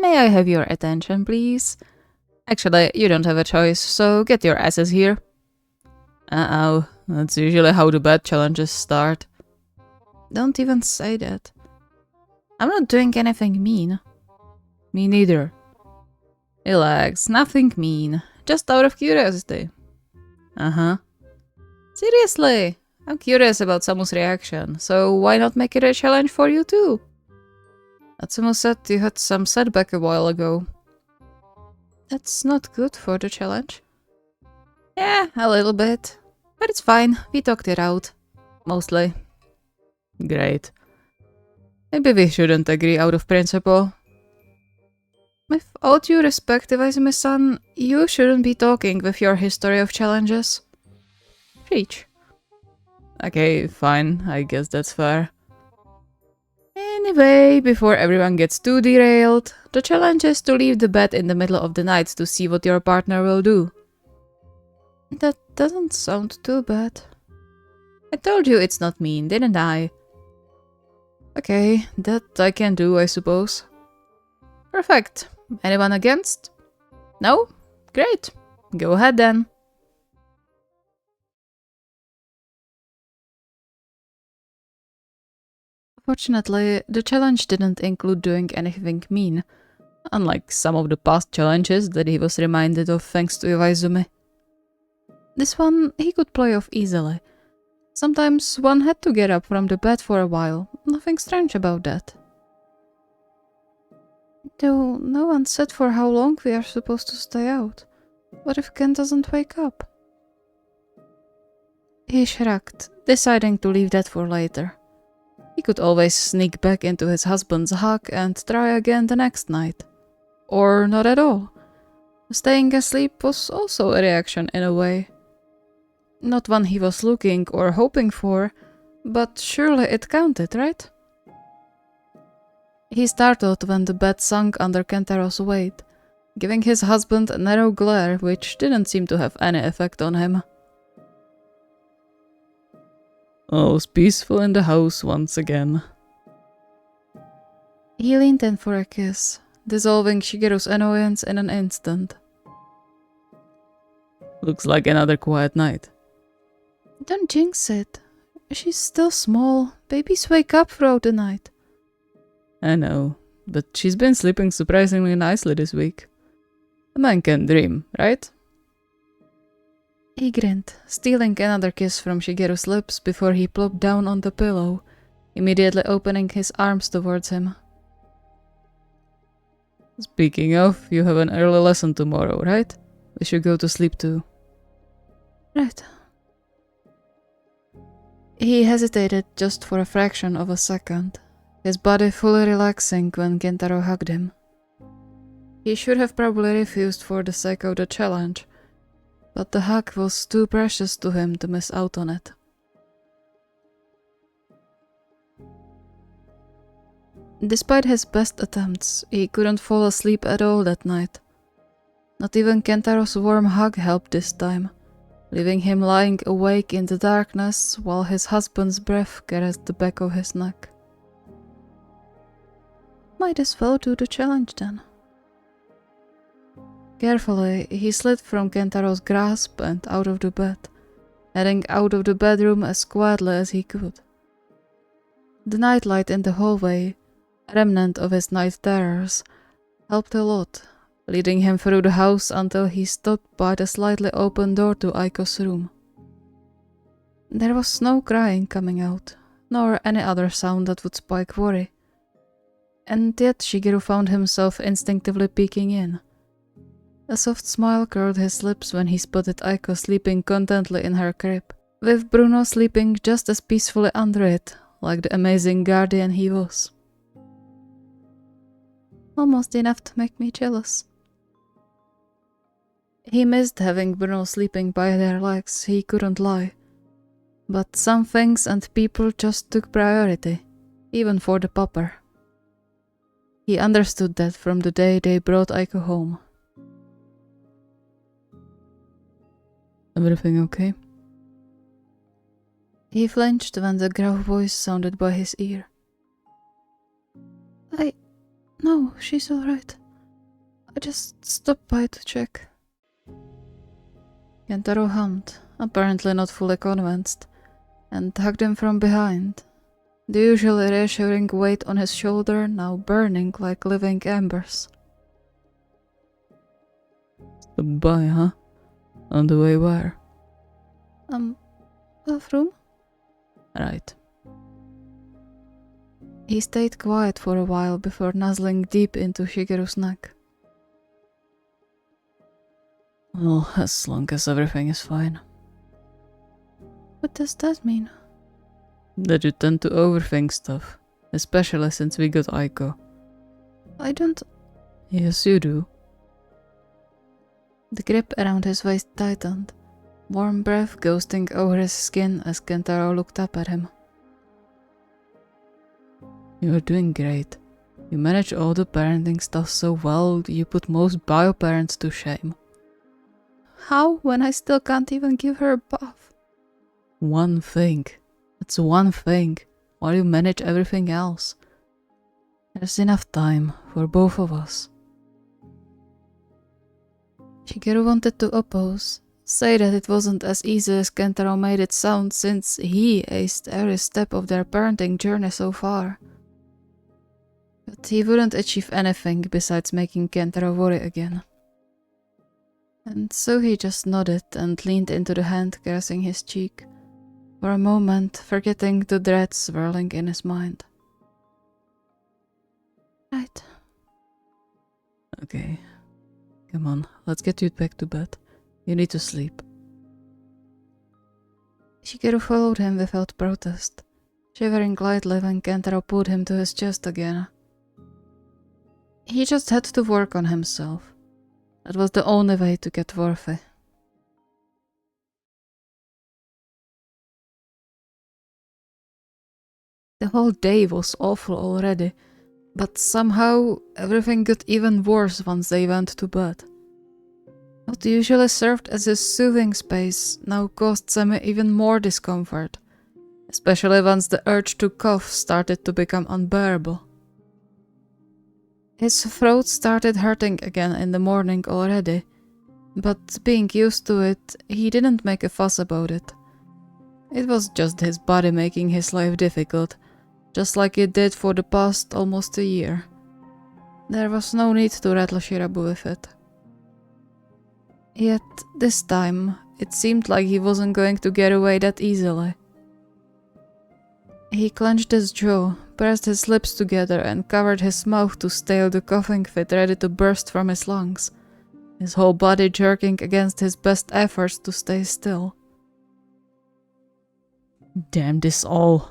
May I have your attention, please? Actually, you don't have a choice, so get your asses here. Uh-oh, that's usually how the bad challenges start. Don't even say that. I'm not doing anything mean. Me neither. Relax, nothing mean. Just out of curiosity. Uh-huh. Seriously, I'm curious about Samu's reaction, so why not make it a challenge for you too? Atsumu said you had some setback a while ago. That's not good for the challenge. Yeah, a little bit. But it's fine, we talked it out. Mostly. Great. Maybe we shouldn't agree out of principle. With all due respect, Iwaizumi-san, you shouldn't be talking with your history of challenges. Preach. Okay, fine, I guess that's fair. Anyway, before everyone gets too derailed, the challenge is to leave the bed in the middle of the night to see what your partner will do. That doesn't sound too bad. I told you it's not mean, didn't I? Okay, that I can do, I suppose. Perfect. Anyone against? No? Great. Go ahead then. Fortunately, the challenge didn't include doing anything mean, unlike some of the past challenges that he was reminded of thanks to Iwaizumi. This one he could play off easily. Sometimes one had to get up from the bed for a while, nothing strange about that. Though no one said for how long we are supposed to stay out. What if Ken doesn't wake up? He shrugged, deciding to leave that for later. He could always sneak back into his husband's hug and try again the next night. Or not at all. Staying asleep was also a reaction in a way. Not one he was looking or hoping for, but surely it counted, right? He startled when the bed sunk under Kentaro's weight, giving his husband a narrow glare which didn't seem to have any effect on him. All's peaceful in the house once again. He leaned in for a kiss, dissolving Shigeru's annoyance in an instant. Looks like another quiet night. Don't jinx it. She's still small. Babies wake up throughout the night. I know, but she's been sleeping surprisingly nicely this week. A man can dream, right? He grinned, stealing another kiss from Shigeru's lips before he plopped down on the pillow, immediately opening his arms towards him. Speaking of, you have an early lesson tomorrow, right? We should go to sleep too. Right. He hesitated just for a fraction of a second, his body fully relaxing when Kentaro hugged him. He should have probably refused for the sake of the challenge, but the hug was too precious to him to miss out on it. Despite his best attempts, he couldn't fall asleep at all that night. Not even Kentaro's warm hug helped this time, leaving him lying awake in the darkness while his husband's breath caressed the back of his neck. Might as well do the challenge then. Carefully, he slid from Kentaro's grasp and out of the bed, heading out of the bedroom as quietly as he could. The nightlight in the hallway, a remnant of his night terrors, helped a lot, leading him through the house until he stopped by the slightly open door to Aiko's room. There was no crying coming out, nor any other sound that would spike worry. And yet Shigeru found himself instinctively peeking in. A soft smile curled his lips when he spotted Aiko sleeping contentedly in her crib, with Bruno sleeping just as peacefully under it, like the amazing guardian he was. Almost enough to make me jealous. He missed having Bruno sleeping by their legs, he couldn't lie. But some things and people just took priority, even for the pupper. He understood that from the day they brought Aiko home. Everything okay? He flinched when the gruff voice sounded by his ear. No, she's alright. I just stopped by to check. Kentaro hummed, apparently not fully convinced, and hugged him from behind, the usually reassuring weight on his shoulder now burning like living embers. Stop by, huh? On the way where? Bathroom? Right. He stayed quiet for a while before nuzzling deep into Shigeru's neck. Well, as long as everything is fine. What does that mean? That you tend to overthink stuff, especially since we got Aiko. I don't... Yes, you do. The grip around his waist tightened, warm breath ghosting over his skin as Kentaro looked up at him. You're doing great. You manage all the parenting stuff so well, you put most bio-parents to shame. How, when I still can't even give her a bath? One thing. It's one thing, while you manage everything else. There's enough time for both of us. Shigeru wanted to oppose, say that it wasn't as easy as Kentaro made it sound since he aced every step of their parenting journey so far. But he wouldn't achieve anything besides making Kentaro worry again. And so he just nodded and leaned into the hand caressing his cheek, for a moment forgetting the dread swirling in his mind. Right. Okay. Come on, let's get you back to bed. You need to sleep. Shigeru followed him without protest, shivering lightly when Kentaro pulled him to his chest again. He just had to work on himself. That was the only way to get worthy. The whole day was awful already, but somehow everything got even worse once they went to bed. What usually served as his soothing space now caused Semi even more discomfort, especially once the urge to cough started to become unbearable. His throat started hurting again in the morning already, but being used to it, he didn't make a fuss about it. It was just his body making his life difficult, just like it did for the past almost a year. There was no need to rattle Shirabu with it. Yet, this time, it seemed like he wasn't going to get away that easily. He clenched his jaw, pressed his lips together and covered his mouth to still the coughing fit ready to burst from his lungs, his whole body jerking against his best efforts to stay still. Damn this all.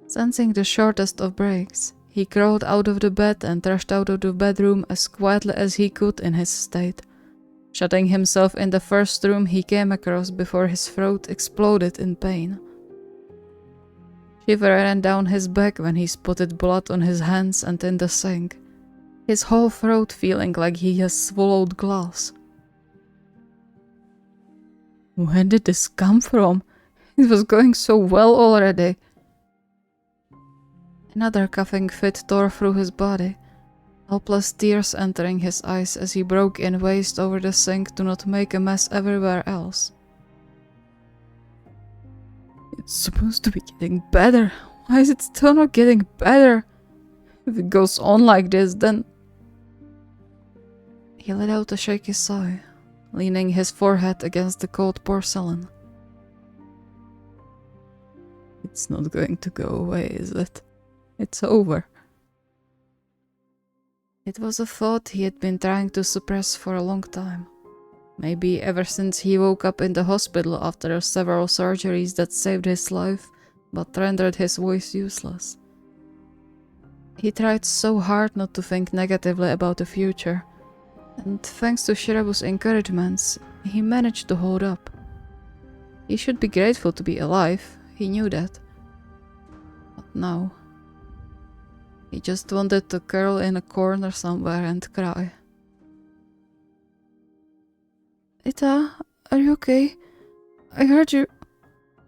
Sensing the shortest of breaks, he crawled out of the bed and rushed out of the bedroom as quietly as he could in his state, shutting himself in the first room he came across before his throat exploded in pain. Shiver ran down his back when he spotted blood on his hands and in the sink, his whole throat feeling like he has swallowed glass. Where did this come from? It was going so well already. Another coughing fit tore through his body, helpless tears entering his eyes as he broke in waste over the sink to not make a mess everywhere else. It's supposed to be getting better. Why is it still not getting better? If it goes on like this, then... He let out a shaky sigh, leaning his forehead against the cold porcelain. It's not going to go away, is it? It's over. It was a thought he had been trying to suppress for a long time. Maybe ever since he woke up in the hospital after several surgeries that saved his life, but rendered his voice useless. He tried so hard not to think negatively about the future, and thanks to Shirabu's encouragements, he managed to hold up. He should be grateful to be alive, he knew that. But now... he just wanted to curl in a corner somewhere and cry. Ita, are you okay? I heard you...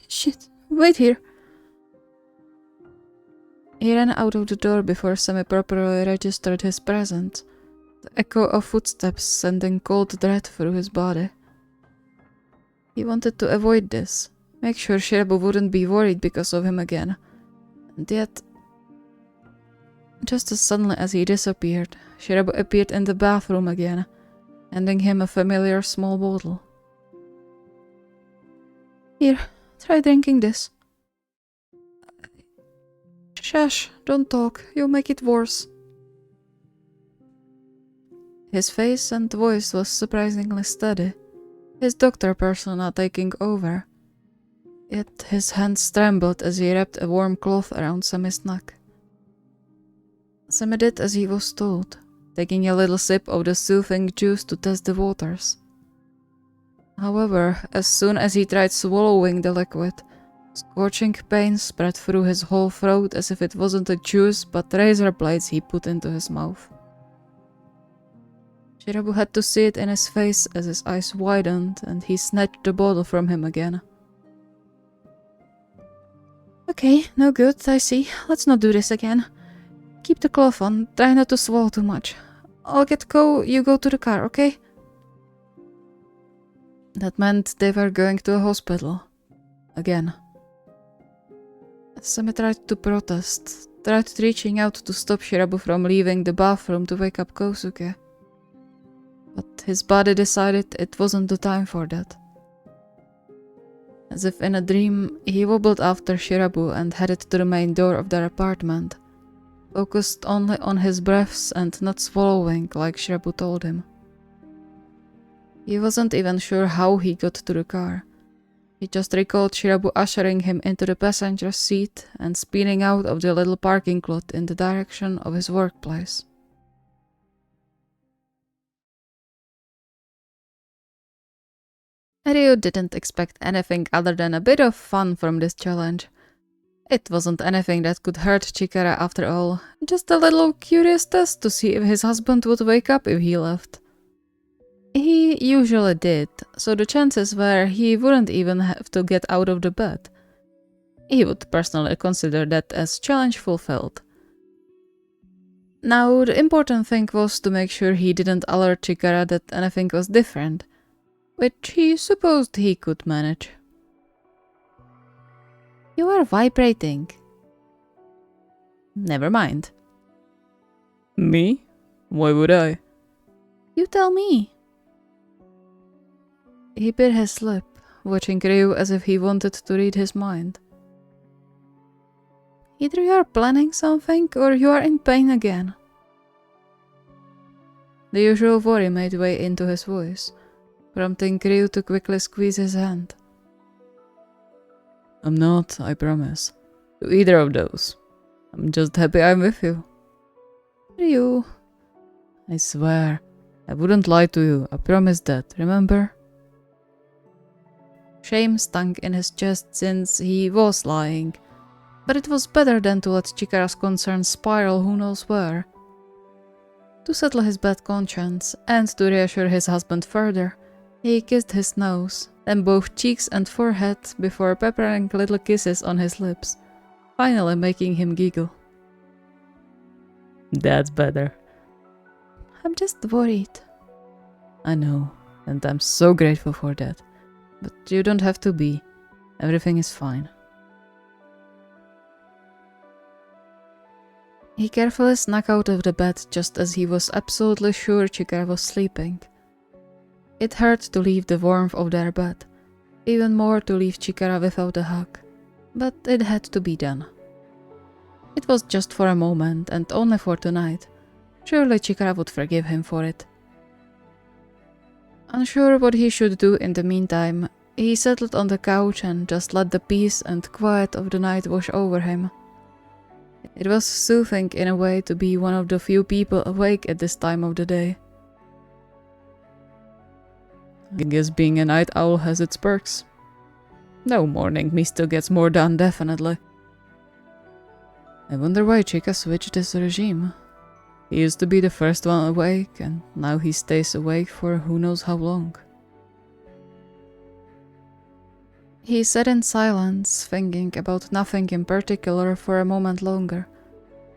Shit, wait here. He ran out of the door before Semi properly registered his presence, the echo of footsteps sending cold dread through his body. He wanted to avoid this, make sure Shirabu wouldn't be worried because of him again, and yet... Just as suddenly as he disappeared, Shirabu appeared in the bathroom again, handing him a familiar small bottle. Here, try drinking this. Shush, don't talk, you'll make it worse. His face and voice was surprisingly steady, his doctor persona taking over. Yet his hands trembled as he wrapped a warm cloth around Semi's neck. Semi did as he was told, taking a little sip of the soothing juice to test the waters. However, as soon as he tried swallowing the liquid, scorching pain spread through his whole throat as if it wasn't a juice but razor blades he put into his mouth. Shirabu had to see it in his face as his eyes widened and he snatched the bottle from him again. Okay, no good, I see. Let's not do this again. Keep the cloth on, try not to swallow too much. I'll get Ko, you go to the car, okay? That meant they were going to a hospital. Again. Semi tried to protest, tried reaching out to stop Shirabu from leaving the bathroom to wake up Kosuke. But his body decided it wasn't the time for that. As if in a dream, he wobbled after Shirabu and headed to the main door of their apartment, focused only on his breaths and not swallowing like Shirabu told him. He wasn't even sure how he got to the car. He just recalled Shirabu ushering him into the passenger seat and spinning out of the little parking lot in the direction of his workplace. Ryu didn't expect anything other than a bit of fun from this challenge. It wasn't anything that could hurt Chikara after all, just a little curious test to see if his husband would wake up if he left. He usually did, so the chances were he wouldn't even have to get out of the bed. He would personally consider that as challenge fulfilled. Now, the important thing was to make sure he didn't alert Chikara that anything was different, which he supposed he could manage. You are vibrating. Never mind. Me? Why would I? You tell me. He bit his lip, watching Ryu as if he wanted to read his mind. Either you are planning something or you are in pain again. The usual worry made way into his voice, prompting Ryu to quickly squeeze his hand. I'm not, I promise, to either of those. I'm just happy I'm with you. Ryu. I swear, I wouldn't lie to you, I promise that, remember? Shame stung in his chest since he was lying, but it was better than to let Chikara's concerns spiral who knows where. To settle his bad conscience and to reassure his husband further, he kissed his nose, then both cheeks and forehead before peppering little kisses on his lips, finally making him giggle. That's better. I'm just worried. I know, and I'm so grateful for that. But you don't have to be. Everything is fine. He carefully snuck out of the bed just as he was absolutely sure Chikara was sleeping. It hurt to leave the warmth of their bed, even more to leave Chikara without a hug, but it had to be done. It was just for a moment and only for tonight. Surely Chikara would forgive him for it. Unsure what he should do in the meantime, he settled on the couch and just let the peace and quiet of the night wash over him. It was soothing in a way to be one of the few people awake at this time of the day. I guess being a night owl has its perks. No morning, me still gets more done, definitely. I wonder why Chika switched his regime. He used to be the first one awake, and now he stays awake for who knows how long. He sat in silence, thinking about nothing in particular for a moment longer,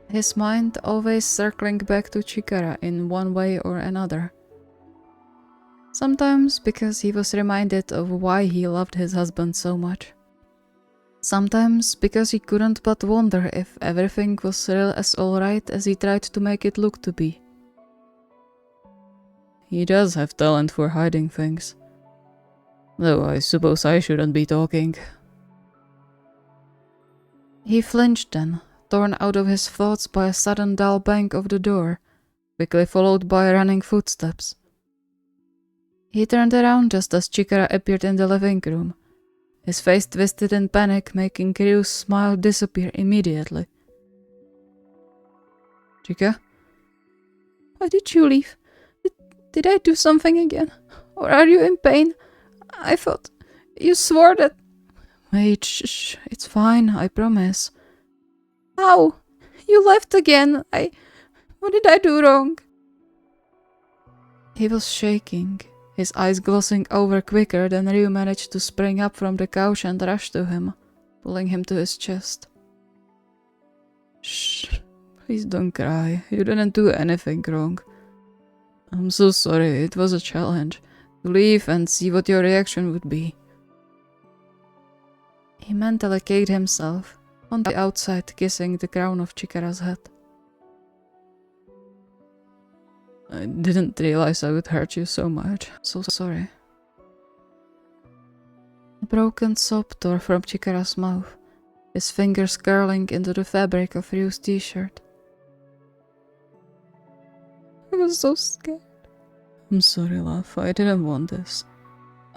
his mind always circling back to Chikara in one way or another. Sometimes because he was reminded of why he loved his husband so much. Sometimes because he couldn't but wonder if everything was real as alright as he tried to make it look to be. He does have talent for hiding things. Though I suppose I shouldn't be talking. He flinched then, torn out of his thoughts by a sudden dull bang of the door, quickly followed by running footsteps. He turned around just as Chikara appeared in the living room, his face twisted in panic, making Ryu's smile disappear immediately. Chika? Why did you leave? Did I do something again? Or are you in pain? I thought you swore that... Wait, shh, it's fine, I promise. How? You left again. What did I do wrong? He was shaking, his eyes glossing over quicker than Ryu managed to spring up from the couch and rush to him, pulling him to his chest. Shh, please don't cry. You didn't do anything wrong. I'm so sorry, it was a challenge. To leave and see what your reaction would be. He mentally caked himself, on the outside kissing the crown of Chikara's head. I didn't realize I would hurt you so much. So sorry. A broken sob tore from Chikara's mouth, his fingers curling into the fabric of Ryu's t-shirt. I was so scared. I'm sorry, love. I didn't want this.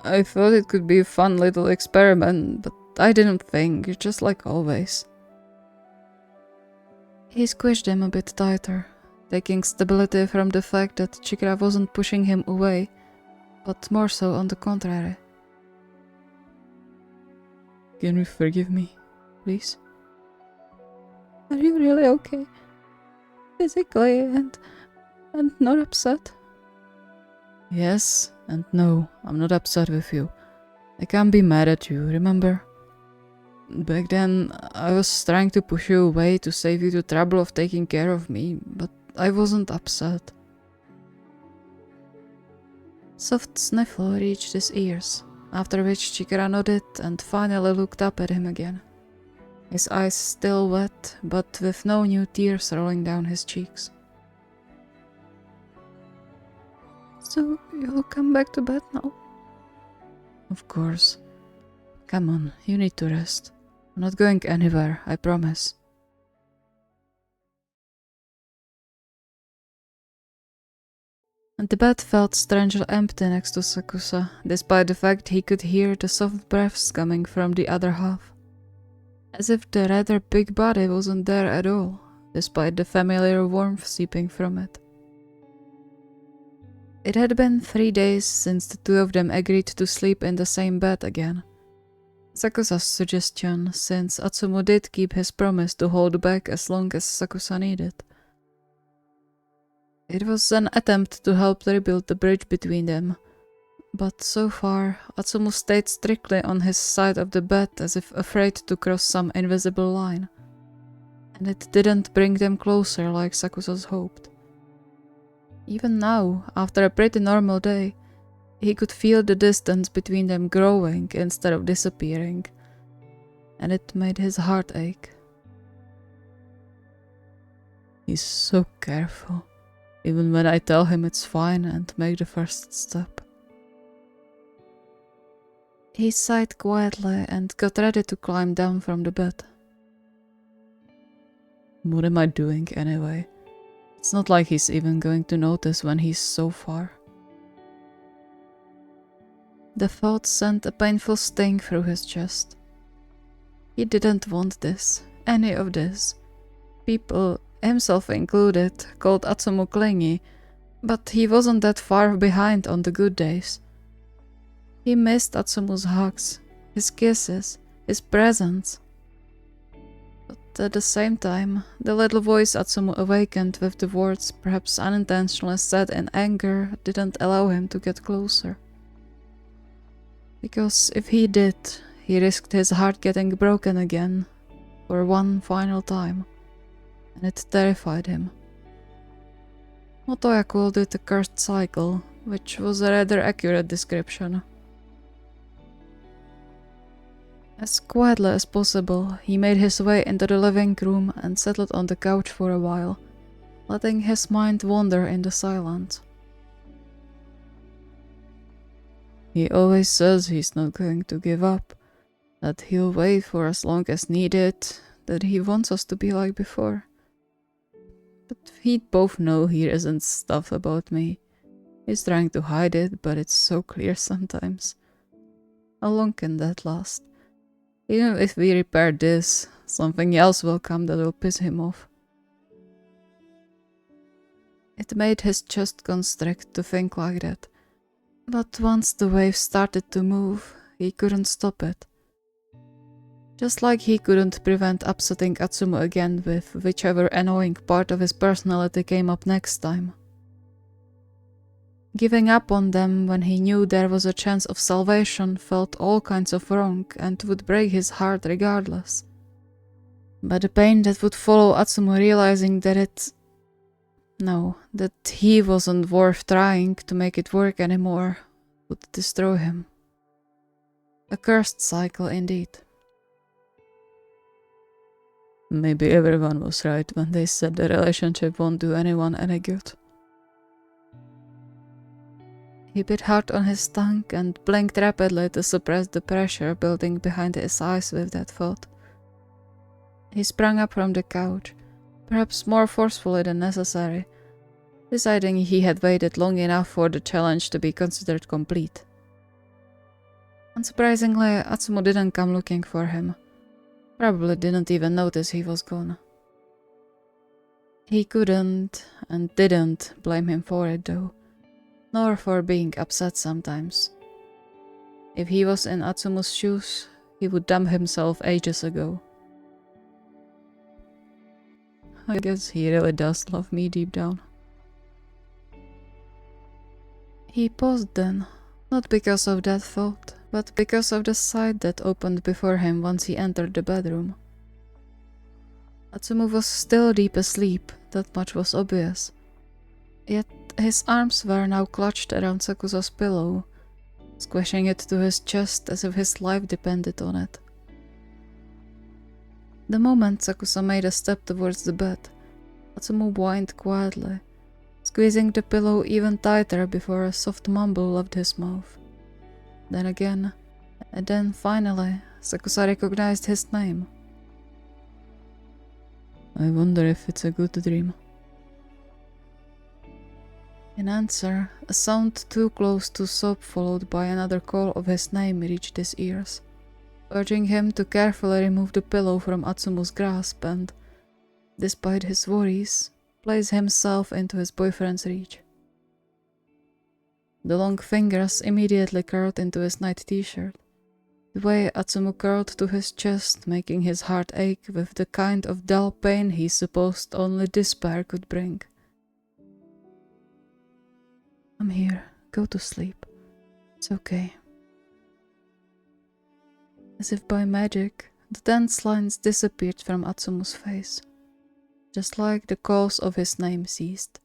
I thought it could be a fun little experiment, but I didn't think, just like always. He squished him a bit tighter, taking stability from the fact that Chikara wasn't pushing him away, but more so on the contrary. Can you forgive me, please? Are you really okay? Physically and not upset? Yes and no, I'm not upset with you. I can't be mad at you, remember? Back then, I was trying to push you away to save you the trouble of taking care of me, but I wasn't upset. Soft sniffle reached his ears, after which Chikara nodded and finally looked up at him again. His eyes still wet, but with no new tears rolling down his cheeks. So, you'll come back to bed now? Of course. Come on, you need to rest. I'm not going anywhere, I promise. And the bed felt strangely empty next to Sakusa, despite the fact he could hear the soft breaths coming from the other half. As if the rather big body wasn't there at all, despite the familiar warmth seeping from it. It had been 3 days since the two of them agreed to sleep in the same bed again. Sakusa's suggestion, since Atsumu did keep his promise to hold back as long as Sakusa needed. It was an attempt to help rebuild the bridge between them, but so far Atsumu stayed strictly on his side of the bed as if afraid to cross some invisible line, and it didn't bring them closer like Sakusa's hoped. Even now, after a pretty normal day, he could feel the distance between them growing instead of disappearing, and it made his heart ache. He's so careful, even when I tell him it's fine and make the first step. He sighed quietly and got ready to climb down from the bed. What am I doing anyway? It's not like he's even going to notice when he's so far. The thought sent a painful sting through his chest. He didn't want this, any of this. People, himself included, called Atsumu clingy, but he wasn't that far behind on the good days. He missed Atsumu's hugs, his kisses, his presence. But at the same time, the little voice Atsumu awakened with the words perhaps unintentionally said in anger didn't allow him to get closer. Because if he did, he risked his heart getting broken again, for one final time, and it terrified him. Motoya called it a cursed cycle, which was a rather accurate description. As quietly as possible, he made his way into the living room and settled on the couch for a while, letting his mind wander in the silence. He always says he's not going to give up, that he'll wait for as long as needed, that he wants us to be like before. But we both know he isn't stuff about me. He's trying to hide it, but it's so clear sometimes. How long can that last? Even if we repair this, something else will come that will piss him off. It made his chest constrict to think like that. But once the wave started to move, he couldn't stop it. Just like he couldn't prevent upsetting Atsumu again with whichever annoying part of his personality came up next time. Giving up on them when he knew there was a chance of salvation felt all kinds of wrong and would break his heart regardless. But the pain that would follow Atsumu realizing that he wasn't worth trying to make it work anymore would destroy him. A cursed cycle indeed. Maybe everyone was right when they said the relationship won't do anyone any good. He bit hard on his tongue and blinked rapidly to suppress the pressure building behind his eyes with that thought. He sprang up from the couch, perhaps more forcefully than necessary, deciding he had waited long enough for the challenge to be considered complete. Unsurprisingly, Atsumu didn't come looking for him. Probably didn't even notice he was gone. He couldn't and didn't blame him for it though, nor for being upset sometimes. If he was in Atsumu's shoes, he would dump himself ages ago. I guess he really does love me deep down. He paused then, not because of that thought, but because of the sight that opened before him once he entered the bedroom. Atsumu was still deep asleep, that much was obvious. Yet his arms were now clutched around Sakusa's pillow, squishing it to his chest as if his life depended on it. The moment Sakusa made a step towards the bed, Atsumu whined quietly, squeezing the pillow even tighter before a soft mumble left his mouth. Then again, and then finally, Sakusa recognized his name. I wonder if it's a good dream. In answer, a sound too close to sob followed by another call of his name reached his ears, urging him to carefully remove the pillow from Atsumu's grasp and, despite his worries, place himself into his boyfriend's reach. The long fingers immediately curled into his night t-shirt, the way Atsumu curled to his chest, making his heart ache with the kind of dull pain he supposed only despair could bring. I'm here. Go to sleep. It's okay. As if by magic, the tense lines disappeared from Atsumu's face, just like the calls of his name ceased.